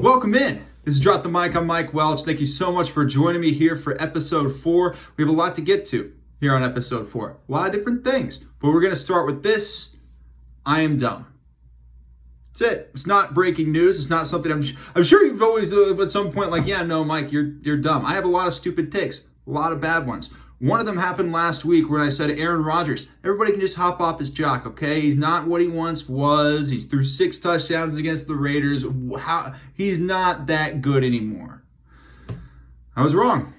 Welcome in. This is Drop the Mic. I'm Mike Welch. Thank you so much for joining me here for episode 4. We have a lot to get to here on episode 4. A lot of different things. But we're going to start with this. I am dumb. That's it. It's not breaking news. It's not something I'm sure you've always at some point like, yeah, no, Mike, you're dumb. I have a lot of stupid takes. A lot of bad ones. One of them happened last week when I said Aaron Rodgers. Everybody can just hop off his jock, okay? He's not what he once was. He's threw 6 touchdowns against the Raiders. He's not that good anymore. I was wrong.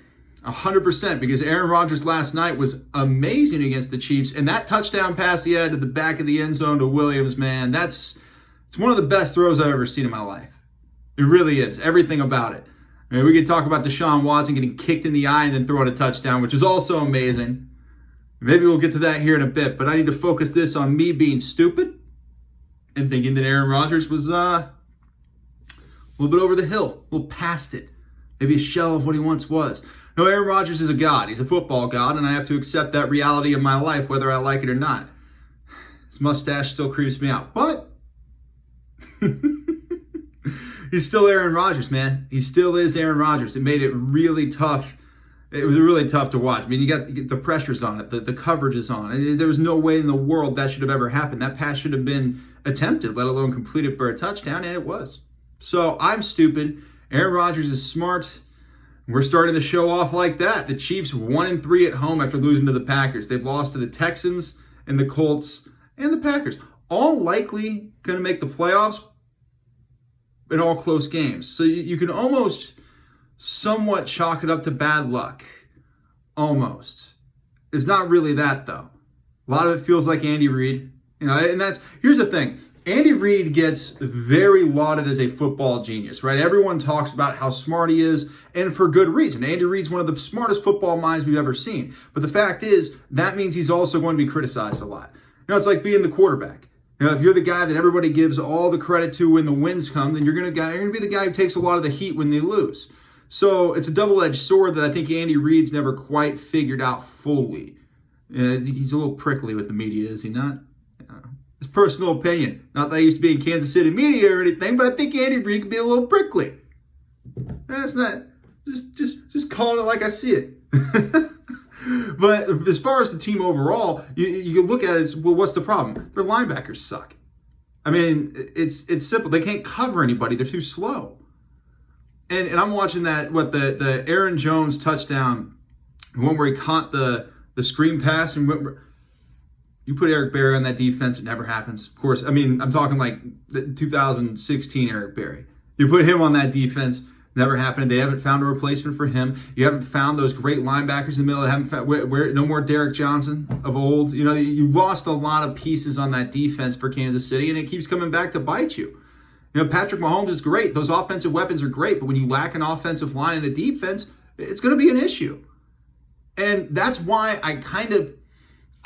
100%, because Aaron Rodgers last night was amazing against the Chiefs. And that touchdown pass he had to the back of the end zone to Williams, man, it's one of the best throws I've ever seen in my life. It really is. Everything about it. I mean, we could talk about Deshaun Watson getting kicked in the eye and then throwing a touchdown, which is also amazing. Maybe we'll get to that here in a bit, but I need to focus this on me being stupid and thinking that Aaron Rodgers was a little bit over the hill, a little past it, maybe a shell of what he once was. No, Aaron Rodgers is a god. He's a football god, and I have to accept that reality in my life, whether I like it or not. His mustache still creeps me out, but he's still Aaron Rodgers, man. He still is Aaron Rodgers. It made it really tough. It was really tough to watch. I mean, you got the pressures on it. The coverage is on. There was no way in the world that should have ever happened. That pass should have been attempted, let alone completed for a touchdown, and it was. So I'm stupid. Aaron Rodgers is smart. We're starting the show off like that. The Chiefs 1-3 at home after losing to the Packers. They've lost to the Texans and the Colts and the Packers. All likely going to make the playoffs in all close games. So you can almost somewhat chalk it up to bad luck. Almost. It's not really that, though. A lot of it feels like Andy Reid. And here's the thing. Andy Reid gets very lauded as a football genius, right? Everyone talks about how smart he is, and for good reason. Andy Reid's one of the smartest football minds we've ever seen. But the fact is, that means he's also going to be criticized a lot. It's like being the quarterback. If you're the guy that everybody gives all the credit to when the wins come, then you're going to be the guy who takes a lot of the heat when they lose. So it's a double-edged sword that I think Andy Reid's never quite figured out fully. He's a little prickly with the media, is he not? It's personal opinion. Not that I used to be in Kansas City media or anything, but I think Andy Reid can be a little prickly. That's not just calling it like I see it. But as far as the team overall, you can look at it as, well, what's the problem? Their linebackers suck. I mean, it's simple. They can't cover anybody. They're too slow. And I'm watching the Aaron Jones touchdown, the one where he caught the screen pass. And you put Eric Berry on that defense, it never happens. Of course, I mean, I'm talking like the 2016 Eric Berry. You put him on that defense, never happened. They haven't found a replacement for him. You haven't found those great linebackers in the middle. They haven't found no more Derek Johnson of old. You lost a lot of pieces on that defense for Kansas City, and it keeps coming back to bite you. Patrick Mahomes is great. Those offensive weapons are great, but when you lack an offensive line and a defense, it's going to be an issue. And that's why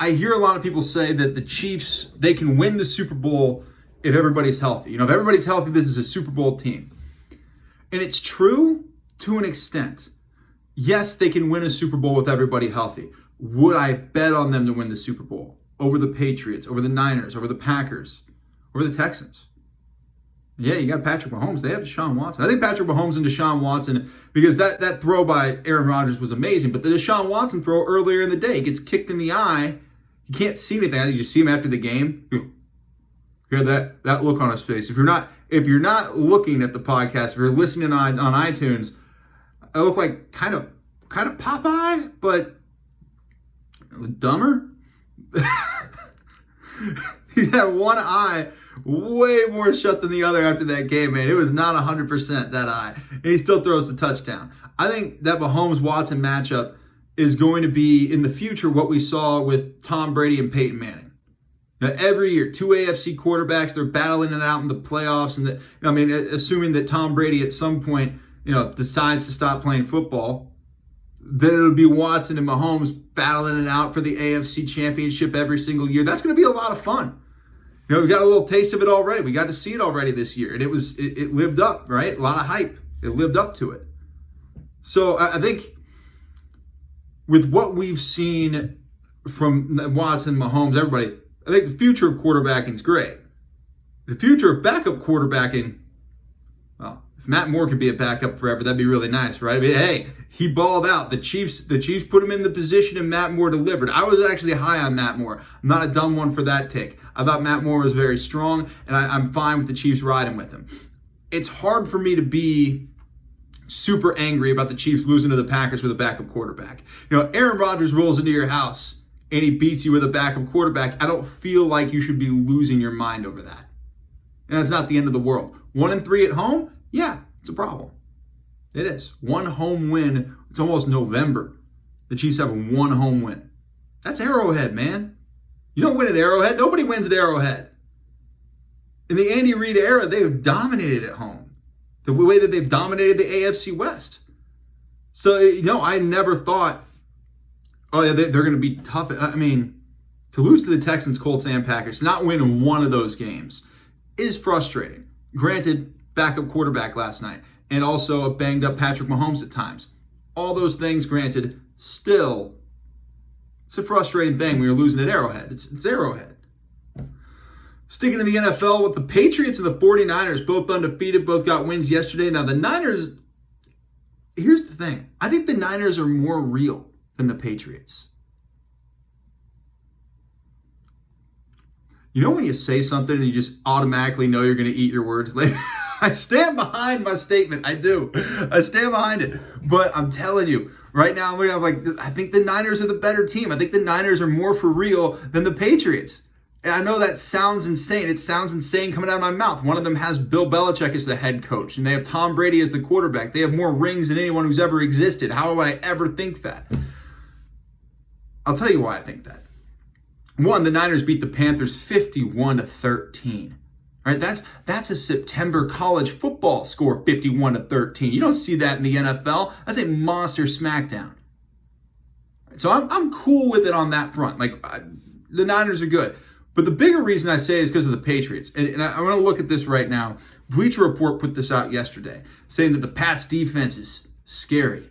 I hear a lot of people say that the Chiefs, they can win the Super Bowl if everybody's healthy. If everybody's healthy, this is a Super Bowl team. And it's true to an extent. Yes, they can win a Super Bowl with everybody healthy. Would I bet on them to win the Super Bowl over the Patriots, over the Niners, over the Packers, over the Texans? Yeah, you got Patrick Mahomes. They have Deshaun Watson. I think Patrick Mahomes and Deshaun Watson, because that throw by Aaron Rodgers was amazing, but the Deshaun Watson throw earlier in the day, he gets kicked in the eye. You can't see anything. You just see him after the game. You hear that look on his face. If you're not looking at the podcast, if you're listening on iTunes, I look like kind of Popeye, but dumber. He had one eye way more shut than the other after that game, man. It was not 100% that eye. And he still throws the touchdown. I think that Mahomes-Watson matchup is going to be, in the future, what we saw with Tom Brady and Peyton Manning. Now, every year, 2 AFC quarterbacks, they're battling it out in the playoffs. And assuming that Tom Brady at some point, decides to stop playing football, then it'll be Watson and Mahomes battling it out for the AFC championship every single year. That's going to be a lot of fun. We got a little taste of it already. We got to see it already this year. And it lived up, right? A lot of hype. It lived up to it. So I think with what we've seen from Watson, Mahomes, everybody, I think the future of quarterbacking is great. The future of backup quarterbacking, well, if Matt Moore could be a backup forever, that'd be really nice, right? I mean, hey, he balled out. The Chiefs put him in the position and Matt Moore delivered. I was actually high on Matt Moore. I'm not a dumb one for that take. I thought Matt Moore was very strong, and I'm fine with the Chiefs riding with him. It's hard for me to be super angry about the Chiefs losing to the Packers with a backup quarterback. Aaron Rodgers rolls into your house and he beats you with a backup quarterback. I don't feel like you should be losing your mind over that. And that's not the end of the world. 1-3 at home? Yeah, it's a problem. It is. One home win. It's almost November. The Chiefs have one home win. That's Arrowhead, man. You don't win at Arrowhead. Nobody wins at Arrowhead. In the Andy Reid era, they've dominated at home. The way that they've dominated the AFC West. So, I never thought, oh, yeah, they're going to be tough. I mean, to lose to the Texans, Colts, and Packers, not win one of those games is frustrating. Granted, backup quarterback last night, and also a banged up Patrick Mahomes at times. All those things, granted, still, it's a frustrating thing when you're losing at Arrowhead. It's Arrowhead. Sticking to the NFL with the Patriots and the 49ers, both undefeated, both got wins yesterday. Now, the Niners, here's the thing. I think the Niners are more real than the Patriots. When you say something and you just automatically know you're going to eat your words later? I stand behind my statement. I do. I stand behind it. But I'm telling you, right now, I think the Niners are the better team. I think the Niners are more for real than the Patriots. And I know that sounds insane. It sounds insane coming out of my mouth. One of them has Bill Belichick as the head coach, and they have Tom Brady as the quarterback. They have more rings than anyone who's ever existed. How would I ever think that? I'll tell you why I think that. One, the Niners beat the Panthers 51-13. All right, that's a September college football score, 51-13. You don't see that in the NFL. That's a monster smackdown. So I'm cool with it on that front. The Niners are good. But the bigger reason I say it is because of the Patriots. And I want to look at this right now. Bleacher Report put this out yesterday, saying that the Pats defense is scary.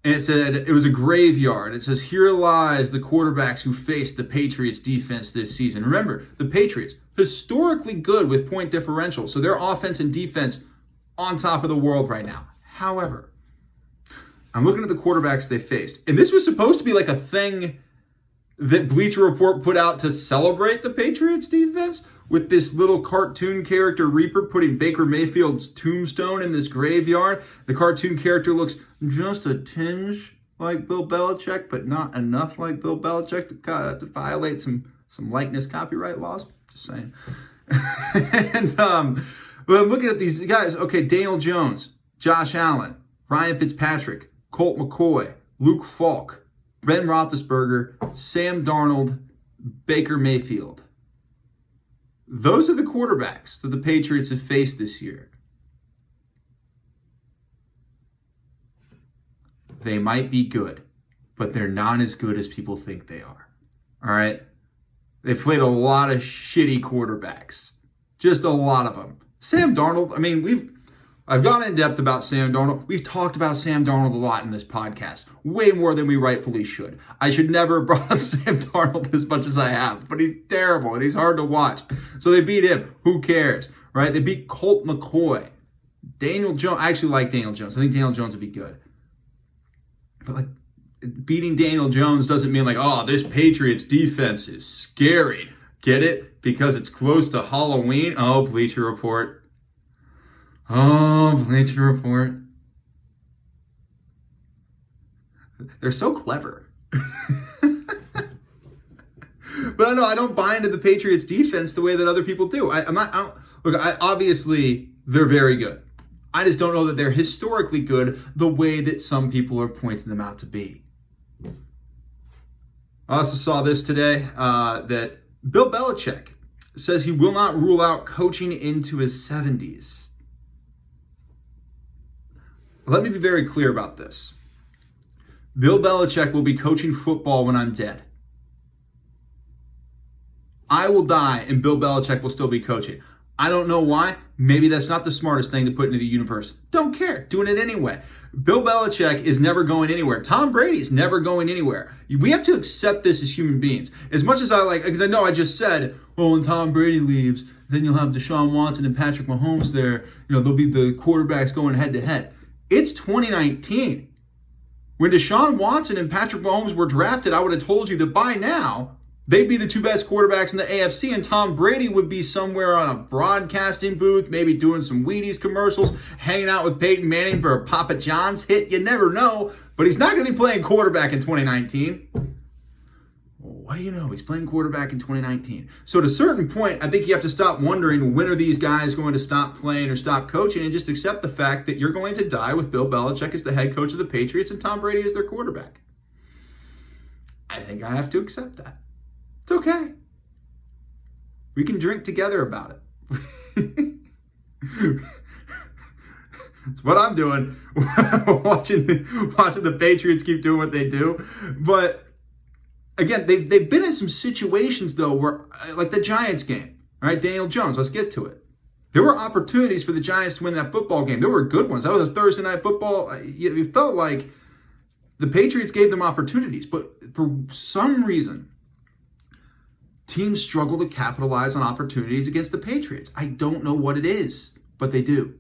And it said it was a graveyard. It says, here lies the quarterbacks who faced the Patriots defense this season. Remember, the Patriots, historically good with point differential. So their offense and defense on top of the world right now. However, I'm looking at the quarterbacks they faced. And this was supposed to be like a thing that Bleacher Report put out to celebrate the Patriots defense, with this little cartoon character Reaper putting Baker Mayfield's tombstone in this graveyard. The cartoon character looks just a tinge like Bill Belichick, but not enough like Bill Belichick to violate some likeness copyright laws. Just saying. And but I'm looking at these guys. Okay, Daniel Jones, Josh Allen, Ryan Fitzpatrick, Colt McCoy, Luke Falk, Ben Roethlisberger, Sam Darnold, Baker Mayfield. Those are the quarterbacks that the Patriots have faced this year. They might be good, but they're not as good as people think they are. All right? They've played a lot of shitty quarterbacks. Just a lot of them. Sam Darnold, I've gone in depth about Sam Darnold. We've talked about Sam Darnold a lot in this podcast. Way more than we rightfully should. I should never have brought up Sam Darnold as much as I have. But he's terrible and he's hard to watch. So they beat him. Who cares? Right? They beat Colt McCoy. Daniel Jones. I actually like Daniel Jones. I think Daniel Jones would be good. But beating Daniel Jones doesn't mean this Patriots defense is scary. Get it? Because it's close to Halloween? Oh, Bleacher Report. Oh, Bleacher Report. They're so clever. But I don't buy into the Patriots defense the way that other people do. Obviously, they're very good. I just don't know that they're historically good the way that some people are pointing them out to be. I also saw this today that Bill Belichick says he will not rule out coaching into his 70s. Let me be very clear about this. Bill Belichick will be coaching football when I'm dead. I will die and Bill Belichick will still be coaching. I don't know why. Maybe that's not the smartest thing to put into the universe. Don't care. Doing it anyway. Bill Belichick is never going anywhere. Tom Brady is never going anywhere. We have to accept this as human beings. As much as because I know I just said, well, when Tom Brady leaves, Then you'll have Deshaun Watson and Patrick Mahomes there. They'll be the quarterbacks going head to head. It's 2019. When Deshaun Watson and Patrick Mahomes were drafted, I would have told you that by now, they'd be the two best quarterbacks in the AFC, and Tom Brady would be somewhere on a broadcasting booth, maybe doing some Wheaties commercials, hanging out with Peyton Manning for a Papa John's hit. You never know, but he's not going to be playing quarterback in 2019. What do you know? He's playing quarterback in 2019. So at a certain point, I think you have to stop wondering, when are these guys going to stop playing or stop coaching, and just accept the fact that you're going to die with Bill Belichick as the head coach of the Patriots and Tom Brady as their quarterback. I think I have to accept that. It's okay. We can drink together about it. It's what I'm doing. watching the Patriots keep doing what they do. But again, they've been in some situations, though, where, like the Giants game, all right, Daniel Jones, let's get to it. There were opportunities for the Giants to win that football game. There were good ones. That was a Thursday night football. It felt like the Patriots gave them opportunities, but for some reason, teams struggle to capitalize on opportunities against the Patriots. I don't know what it is, but they do.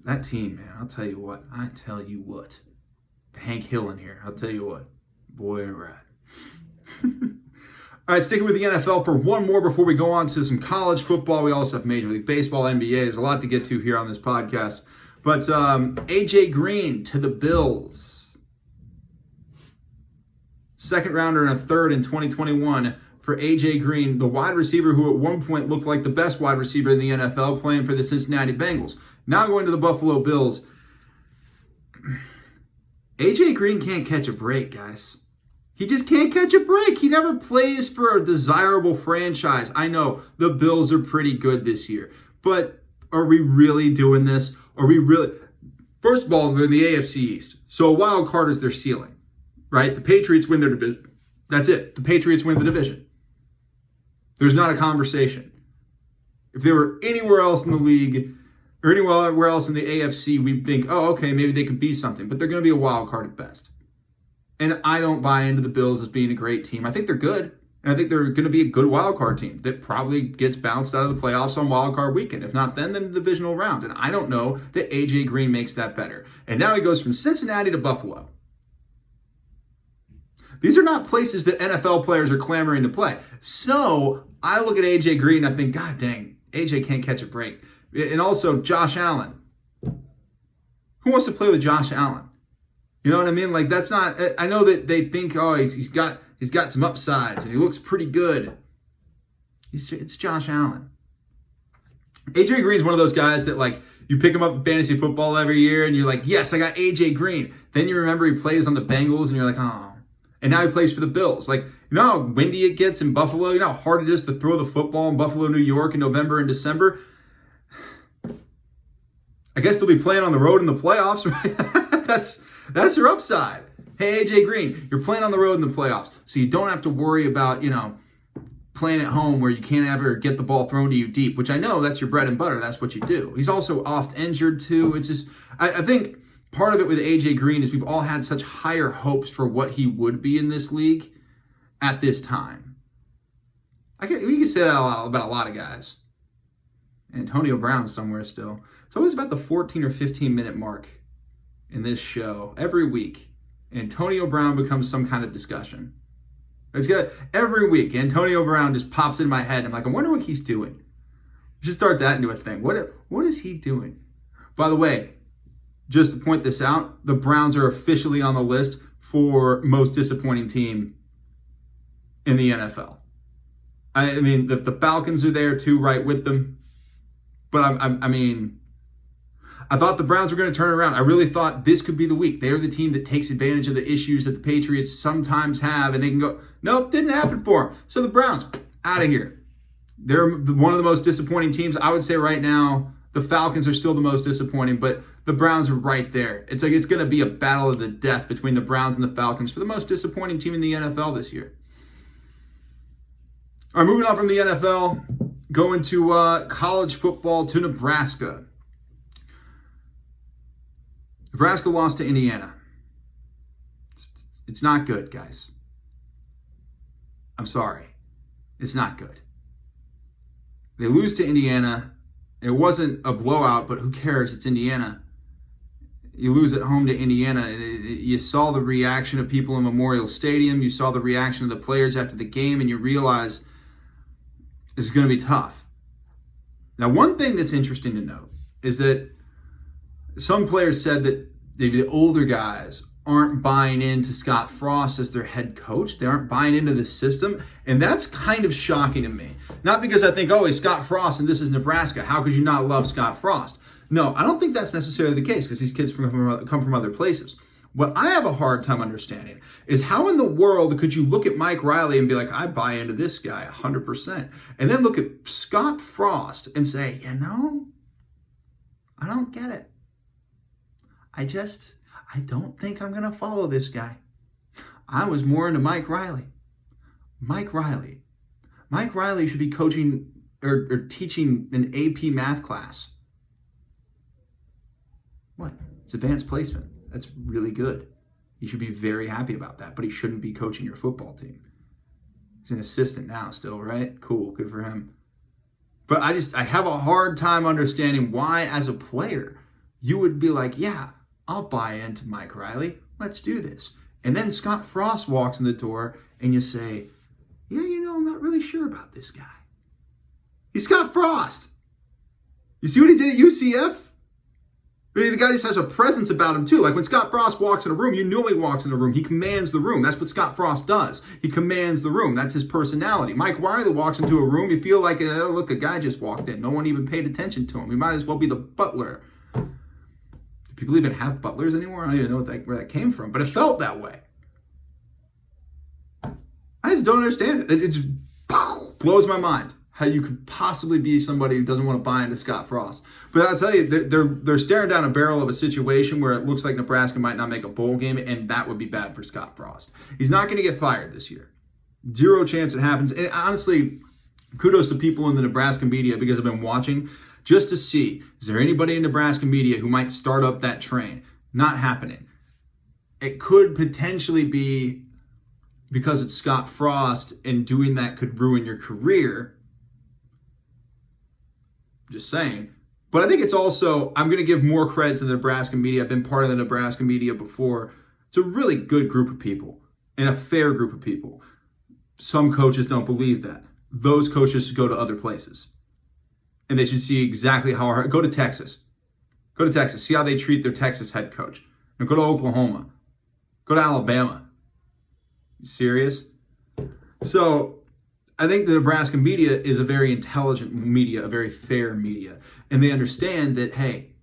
That team, man, I'll tell you what. Hank Hill in here, I'll tell you what. Boy, rad. All right, sticking with the NFL for one more before we go on to some college football. We also have Major League Baseball, NBA. There's a lot to get to here on this podcast. But A.J. Green to the Bills. Second rounder and a third in 2021 for A.J. Green, the wide receiver who at one point looked like the best wide receiver in the NFL, playing for the Cincinnati Bengals. Now going to the Buffalo Bills. A.J. Green can't catch a break, guys. He just can't catch a break. He never plays for a desirable franchise. I know the Bills are pretty good this year, but are we really doing this? Are we really? First of all, they're in the AFC East, so a wild card is their ceiling, right? The Patriots win their division. That's it. The Patriots win the division. There's not a conversation. If they were anywhere else in the league or anywhere else in the AFC, we'd think, oh, okay, maybe they could be something, but they're going to be a wild card at best. And I don't buy into the Bills as being a great team. I think they're good. And I think they're going to be a good wild card team that probably gets bounced out of the playoffs on wild card weekend. If not then the divisional round. And I don't know that A.J. Green makes that better. And now he goes from Cincinnati to Buffalo. These are not places that NFL players are clamoring to play. So I look at A.J. Green and I think, God dang, A.J. can't catch a break. And also Josh Allen. Who wants to play with Josh Allen? You know what I mean? Like, that's not, I know that they think, oh, he's got some upsides and he looks pretty good. It's Josh Allen. A.J. Green's one of those guys that, like, you pick him up in fantasy football every year and you're like, yes, I got A.J. Green. Then you remember he plays on the Bengals and you're like, oh. And now he plays for the Bills. Like, you know how windy it gets in Buffalo? You know how hard it is to throw the football in Buffalo, New York in November and December? I guess they'll be playing on the road in the playoffs, right? That's their upside. Hey, A.J. Green, you're playing on the road in the playoffs, so you don't have to worry about, playing at home where you can't ever get the ball thrown to you deep, which I know that's your bread and butter. That's what you do. He's also oft injured, too. It's just, I think part of it with A.J. Green is we've all had such higher hopes for what he would be in this league at this time. We can say that about a lot of guys. Antonio Brown somewhere still. It's always about the 14 or 15 minute mark in this show every week. Antonio Brown becomes some kind of discussion. It's good. Every week, Antonio Brown just pops in my head. I'm like, I wonder what he's doing. We should start that into a thing. What is he doing? By the way, just to point this out, the Browns are officially on the list for most disappointing team in the NFL. I mean, the Falcons are there too, right with them. But I thought the Browns were going to turn around. I really thought this could be the week. They're the team that takes advantage of the issues that the Patriots sometimes have, and they can go, nope, didn't happen for them. So the Browns, out of here. They're one of the most disappointing teams. I would say right now, the Falcons are still the most disappointing, but the Browns are right there. It's like it's going to be a battle of the death between the Browns and the Falcons for the most disappointing team in the NFL this year. All right, moving on from the NFL, going to college football to Nebraska. Nebraska lost to Indiana. It's not good, guys. I'm sorry. It's not good. They lose to Indiana. It wasn't a blowout, but who cares? It's Indiana. You lose at home to Indiana. You saw the reaction of people in Memorial Stadium. You saw the reaction of the players after the game, and you realize this is going to be tough. Now, one thing that's interesting to note is that some players said that maybe the older guys aren't buying into Scott Frost as their head coach. They aren't buying into the system. And that's kind of shocking to me. Not because I think, oh, he's Scott Frost and this is Nebraska. How could you not love Scott Frost? No, I don't think that's necessarily the case because these kids come from other places. What I have a hard time understanding is how in the world could you look at Mike Riley and be like, I buy into this guy 100%. And then look at Scott Frost and say, I don't get it. I don't think I'm going to follow this guy. I was more into Mike Riley. Mike Riley should be coaching or teaching an AP math class. What? It's advanced placement. That's really good. You should be very happy about that, but he shouldn't be coaching your football team. He's an assistant now still, right? Cool, good for him. But I have a hard time understanding why, as a player, you would be like, yeah, I'll buy into Mike Riley. Let's do this. And then Scott Frost walks in the door and you say, yeah, I'm not really sure about this guy. He's Scott Frost. You see what he did at UCF? I mean, the guy just has a presence about him too. Like when Scott Frost walks in a room, you know he walks in a room. He commands the room. That's what Scott Frost does. He commands the room. That's his personality. Mike Riley walks into a room, you feel like, oh, look, a guy just walked in. No one even paid attention to him. He might as well be the butler. Do people even have butlers anymore? I don't even know where that came from, but it felt that way. I just don't understand it. It just blows my mind how you could possibly be somebody who doesn't want to buy into Scott Frost. But I'll tell you, they're staring down a barrel of a situation where it looks like Nebraska might not make a bowl game, and that would be bad for Scott Frost. He's not going to get fired this year. Zero chance it happens. And honestly, kudos to people in the Nebraska media because I've been watching just to see, is there anybody in Nebraska media who might start up that train? Not happening. It could potentially be because it's Scott Frost, and doing that could ruin your career. Just saying. But I think it's also, I'm going to give more credit to the Nebraska media. I've been part of the Nebraska media before. It's a really good group of people and a fair group of people. Some coaches don't believe that. Those coaches should go to other places. And they should see exactly how hard. Go to Texas. Go to Texas. See how they treat their Texas head coach. Now go to Oklahoma. Go to Alabama. You serious? So I think the Nebraska media is a very intelligent media, a very fair media. And they understand that, hey,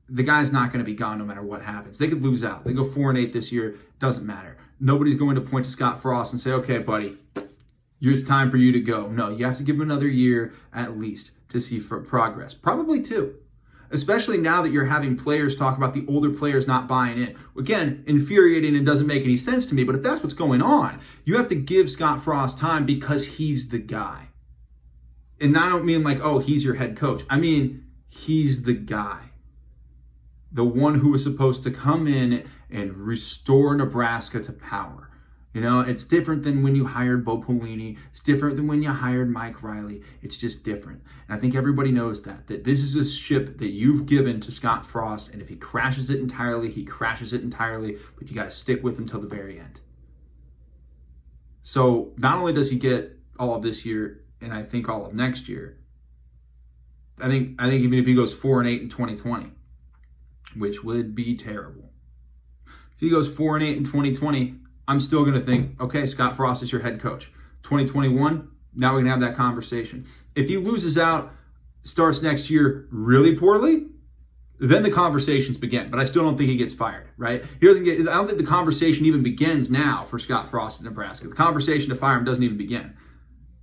the guy's not going to be gone no matter what happens. They could lose out. They go 4-8 this year. Doesn't matter. Nobody's going to point to Scott Frost and say, okay, buddy, it's time for you to go. No, you have to give him another year at least to see for progress. Probably two. Especially now that you're having players talk about the older players not buying in. Again, infuriating and doesn't make any sense to me, but if that's what's going on, you have to give Scott Frost time because he's the guy. And I don't mean like, oh, he's your head coach. I mean, he's the guy. The one who was supposed to come in and restore Nebraska to power. It's different than when you hired Bo Pelini. It's different than when you hired Mike Riley. It's just different. And I think everybody knows that this is a ship that you've given to Scott Frost. And if he crashes it entirely, he crashes it entirely. But you got to stick with him till the very end. So not only does he get all of this year, and I think all of next year, I think even if he goes 4-8 in 2020, which would be terrible. If he goes 4-8 in 2020, I'm still going to think, okay, Scott Frost is your head coach. 2021, now we can have that conversation. If he loses out, starts next year really poorly, then the conversations begin. But I still don't think he gets fired, right? I don't think the conversation even begins now for Scott Frost in Nebraska. The conversation to fire him doesn't even begin,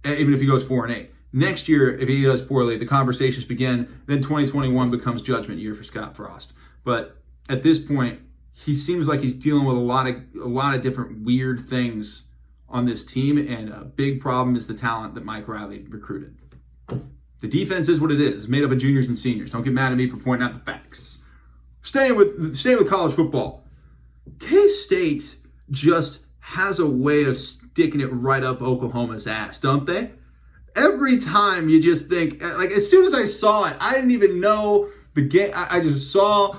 even if he goes 4-8. Next year, if he does poorly, the conversations begin. Then 2021 becomes judgment year for Scott Frost. But at this point, he seems like he's dealing with a lot of different weird things on this team, and a big problem is the talent that Mike Riley recruited. The defense is what it is. It's made up of juniors and seniors. Don't get mad at me for pointing out the facts. Staying with college football, K-State just has a way of dicking it right up Oklahoma's ass, don't they? Every time you just think, like as soon as I saw it, I didn't even know the game. I just saw,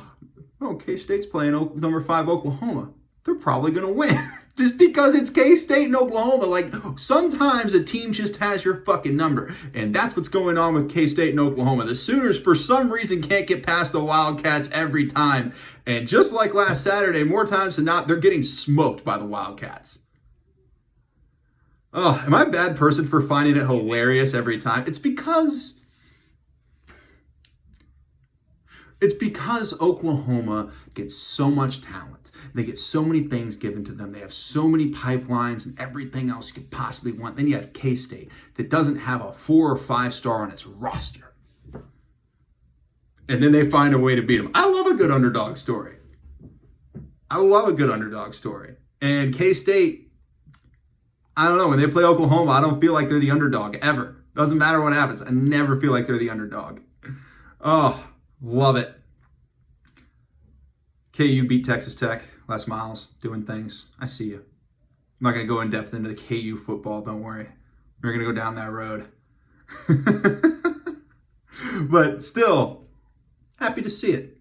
oh, K-State's playing number 5 Oklahoma. They're probably going to win. Just because it's K-State and Oklahoma. Like, sometimes a team just has your fucking number. And that's what's going on with K-State and Oklahoma. The Sooners, for some reason, can't get past the Wildcats every time. And just like last Saturday, more times than not, they're getting smoked by the Wildcats. Oh, am I a bad person for finding it hilarious every time? It's because Oklahoma gets so much talent. They get so many things given to them. They have so many pipelines and everything else you could possibly want. Then you have K-State that doesn't have a 4 or 5 star on its roster. And then they find a way to beat them. I love a good underdog story. And K-State, I don't know, when they play Oklahoma, I don't feel like they're the underdog ever. Doesn't matter what happens. I never feel like they're the underdog. Oh, love it. KU beat Texas Tech. Les Miles doing things. I see you. I'm not going to go in depth into the KU football. Don't worry. We're going to go down that road. But still, happy to see it.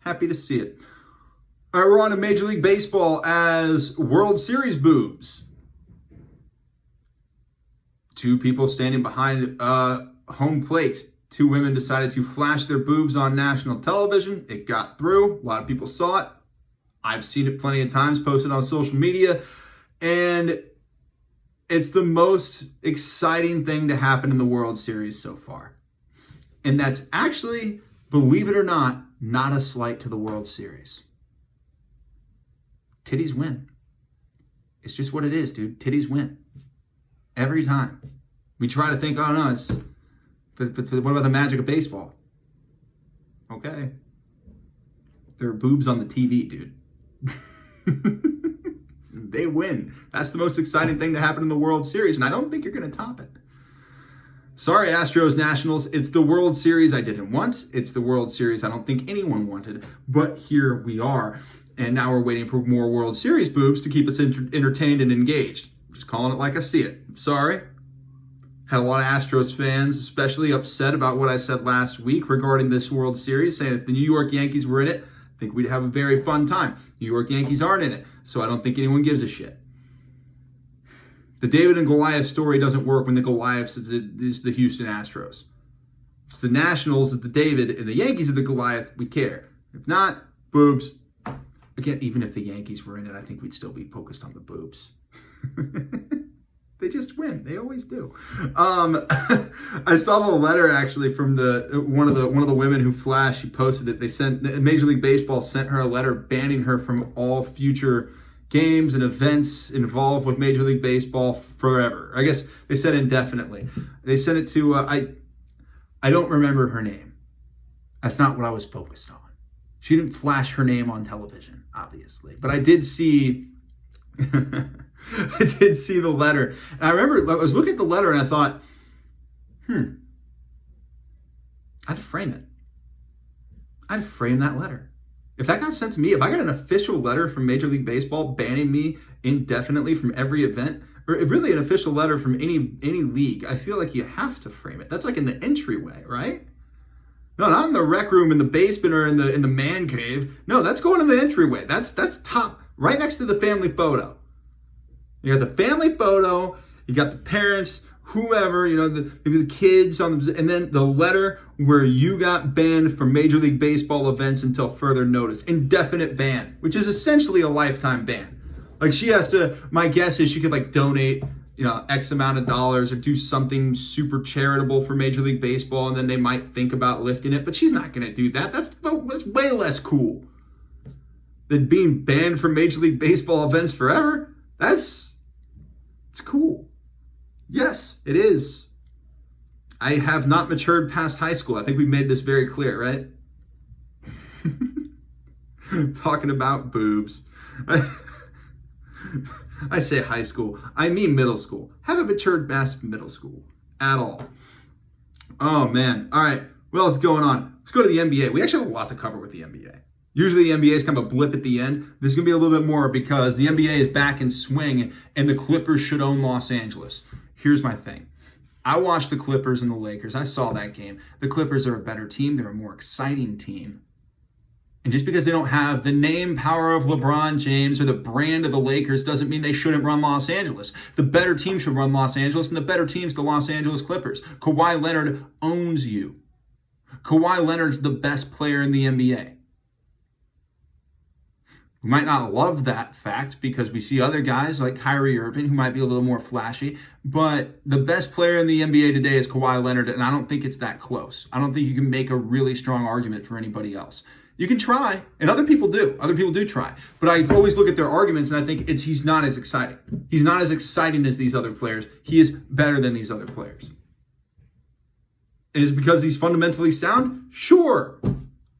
All right, we're on to Major League Baseball as World Series boobs. 2 people standing behind home plate. 2 women decided to flash their boobs on national television. It got through. A lot of people saw it. I've seen it plenty of times posted on social media. And it's the most exciting thing to happen in the World Series so far. And that's actually, believe it or not a slight to the World Series. Titties win. It's just what it is, dude. Titties win. Every time. We try to think, oh no, but what about the magic of baseball? Okay. There are boobs on the TV, dude. They win. That's the most exciting thing to happen in the World Series, and I don't think you're going to top it. Sorry, Astros Nationals. It's the World Series I didn't want. It's the World Series I don't think anyone wanted, but here we are. And now we're waiting for more World Series boobs to keep us entertained and engaged. Just calling it like I see it. Sorry. Had a lot of Astros fans especially upset about what I said last week regarding this World Series, saying that the New York Yankees were in it. I think we'd have a very fun time. New York Yankees aren't in it, so I don't think anyone gives a shit. The David and Goliath story doesn't work when the Goliath is the Houston Astros. If it's the Nationals, it's the David, and the Yankees are the Goliath, we care. If not, boobs. Again, even if the Yankees were in it, I think we'd still be focused on the boobs. They just win. They always do. I saw the letter actually from one of the women who flashed. She posted it. They sent Major League Baseball sent her a letter banning her from all future games and events involved with Major League Baseball forever. I guess they said indefinitely. They sent it to I don't remember her name. That's not what I was focused on. She didn't flash her name on television, obviously, but I did see. I did see the letter. And I remember I was looking at the letter and I thought, I'd frame it. I'd frame that letter. If that got sent to me, if I got an official letter from Major League Baseball banning me indefinitely from every event, or really an official letter from any league, I feel like you have to frame it. That's like in the entryway, right? No, not in the rec room, in the basement, or in the man cave. No, that's going in the entryway. That's top, right next to the family photo. You got the family photo, you got the parents, whoever, maybe the kids, and then the letter where you got banned from Major League Baseball events until further notice. Indefinite ban, which is essentially a lifetime ban. Like she has to, my guess is she could donate, X amount of dollars or do something super charitable for Major League Baseball, and then they might think about lifting it, but she's not going to do that. That's way less cool than being banned from Major League Baseball events forever. It's cool. Yes, it is. I have not matured past high school. I think we made this very clear, right? Talking about boobs. I say high school. I mean middle school. Haven't matured past middle school at all. Oh, man. All right. What else is going on? Let's go to the NBA. We actually have a lot to cover with the NBA. Usually the NBA is kind of a blip at the end. This is going to be a little bit more because the NBA is back in swing and the Clippers should own Los Angeles. Here's my thing. I watched the Clippers and the Lakers. I saw that game. The Clippers are a better team. They're a more exciting team. And just because they don't have the name power of LeBron James or the brand of the Lakers doesn't mean they shouldn't run Los Angeles. The better team should run Los Angeles, and the better team's the Los Angeles Clippers. Kawhi Leonard owns you. Kawhi Leonard's the best player in the NBA. We might not love that fact because we see other guys like Kyrie Irving who might be a little more flashy, but the best player in the NBA today is Kawhi Leonard, and I don't think it's that close. I don't think you can make a really strong argument for anybody else. You can try, and other people do. Other people do try. But I always look at their arguments, and I think he's not as exciting. He's not as exciting as these other players. He is better than these other players. And is it because he's fundamentally sound? Sure.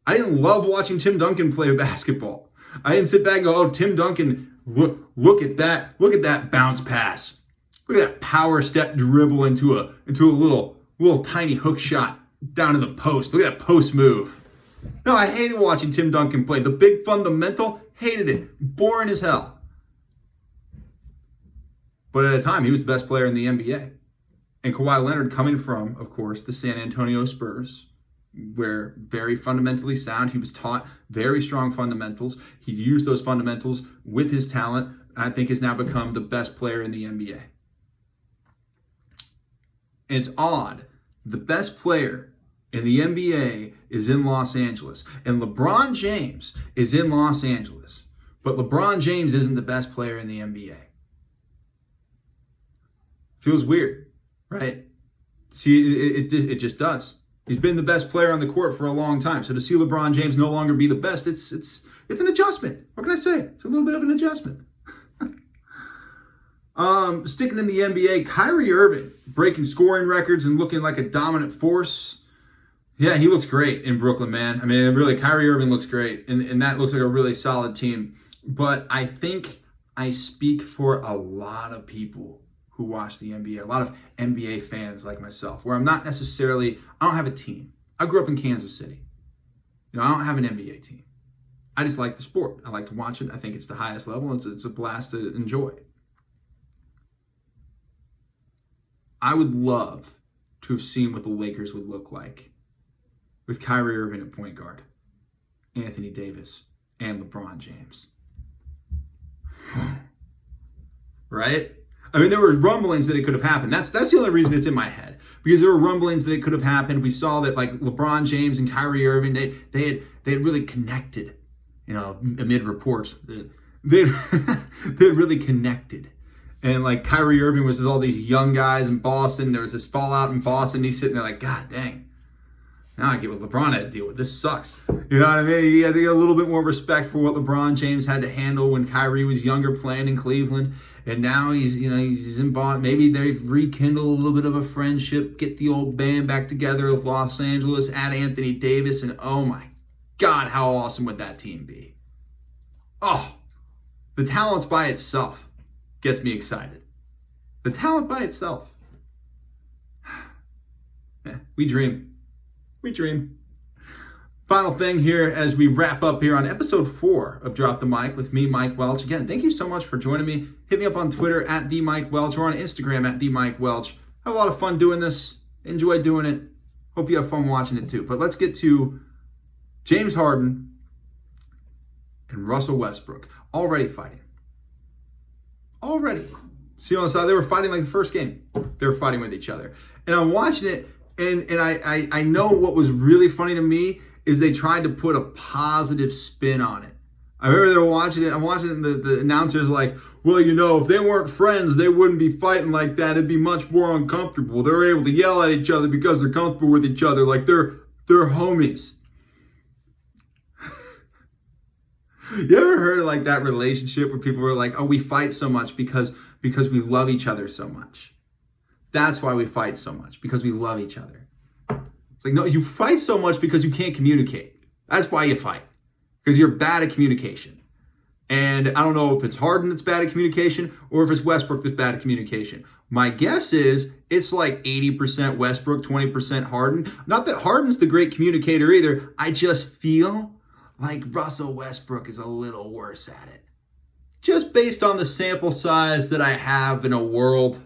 I didn't love watching Tim Duncan play basketball. I didn't sit back and go, oh, Tim Duncan, look at that bounce pass. Look at that power step dribble into a little tiny hook shot down to the post. Look at that post move. No, I hated watching Tim Duncan play. The big fundamental, hated it. Boring as hell. But at a time, he was the best player in the NBA. And Kawhi Leonard coming from, of course, the San Antonio Spurs, where very fundamentally sound. He was taught very strong fundamentals. He used those fundamentals with his talent. I think has now become the best player in the NBA. And it's odd. The best player in the NBA is in Los Angeles. And LeBron James is in Los Angeles. But LeBron James isn't the best player in the NBA. Feels weird, right? See, it just does. He's been the best player on the court for a long time. So to see LeBron James no longer be the best, it's an adjustment. What can I say? It's a little bit of an adjustment. Sticking in the NBA, Kyrie Irving breaking scoring records and looking like a dominant force. Yeah, he looks great in Brooklyn, man. I mean, really, Kyrie Irving looks great, and that looks like a really solid team. But I think I speak for a lot of people who watch the NBA, a lot of NBA fans like myself, where I don't have a team. I grew up in Kansas City. I don't have an NBA team. I just like the sport. I like to watch it. I think it's the highest level. It's a blast to enjoy. I would love to have seen what the Lakers would look like with Kyrie Irving at point guard, Anthony Davis, and LeBron James. Right? I mean, there were rumblings that it could have happened. That's the only reason it's in my head. Because there were rumblings that it could have happened. We saw that like LeBron James and Kyrie Irving, they had really connected, amid reports. They had really connected. And like Kyrie Irving was with all these young guys in Boston. There was this fallout in Boston. He's sitting there like, God dang. Now I get what LeBron had to deal with. This sucks. You know what I mean? He had to get a little bit more respect for what LeBron James had to handle when Kyrie was younger playing in Cleveland. And now he's in Boston. Maybe they've rekindled a little bit of a friendship, get the old band back together of Los Angeles, add Anthony Davis, and oh my God, how awesome would that team be? Oh, the talent by itself gets me excited. The talent by itself. Yeah, we dream. We dream. Final thing here as we wrap up here on episode 4 of Drop the Mic with me, Mike Welch. Again, thank you so much for joining me. Hit me up on Twitter at @TheMikeWelch or on Instagram at @TheMikeWelch. Have a lot of fun doing this. Enjoy doing it. Hope you have fun watching it too. But let's get to James Harden and Russell Westbrook already fighting. Already. See on the side, they were fighting like the first game. They were fighting with each other. And I'm watching it, and I know what was really funny to me is they tried to put a positive spin on it. I remember they were watching it. I'm watching it, and the announcers like, well, if they weren't friends, they wouldn't be fighting like that. It'd be much more uncomfortable. They're able to yell at each other because they're comfortable with each other. Like they're homies. You ever heard of like that relationship where people were like, oh, we fight so much because we love each other so much. That's why we fight so much, because we love each other. It's like, no, you fight so much because you can't communicate. That's why you fight. Because you're bad at communication. And I don't know if it's Harden that's bad at communication or if it's Westbrook that's bad at communication. My guess is it's like 80% Westbrook, 20% Harden. Not that Harden's the great communicator either. I just feel like Russell Westbrook is a little worse at it. Just based on the sample size that I have in a world,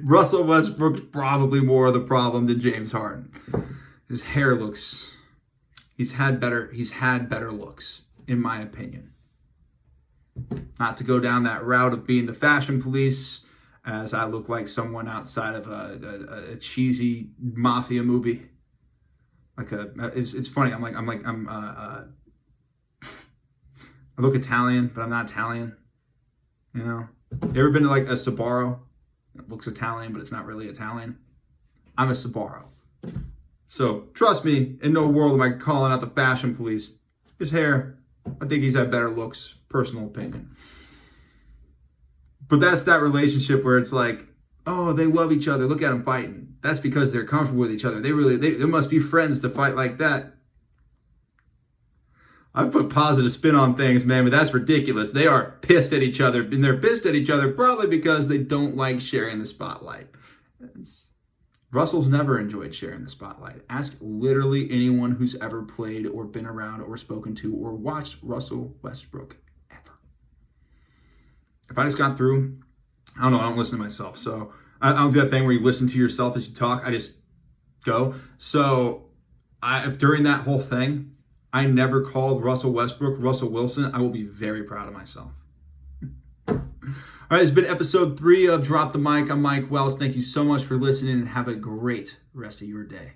Russell Westbrook's probably more of the problem than James Harden. His hair looks, he's had better looks, in my opinion. Not to go down that route of being the fashion police, as I look like someone outside of a cheesy mafia movie. It's funny. I look Italian, but I'm not Italian. You know, you ever been to like a Sbarro? It looks Italian, but it's not really Italian. I'm a Sbarro. So trust me, in no world am I calling out the fashion police. His hair, I think he's had better looks. Personal opinion. But that's that relationship where it's like, oh, they love each other. Look at them fighting. That's because they're comfortable with each other. They must be friends to fight like that. I've put positive spin on things, man, but that's ridiculous. They are pissed at each other, and they're pissed at each other probably because they don't like sharing the spotlight. Russell's never enjoyed sharing the spotlight. Ask literally anyone who's ever played or been around or spoken to or watched Russell Westbrook ever. If I just got through, I don't know, I don't listen to myself. So I don't do that thing where you listen to yourself as you talk. I just go. So if during that whole thing, I never called Russell Westbrook Russell Wilson, I will be very proud of myself. All right, it's been episode 3 of Drop the Mic. I'm Mike Wells. Thank you so much for listening and have a great rest of your day.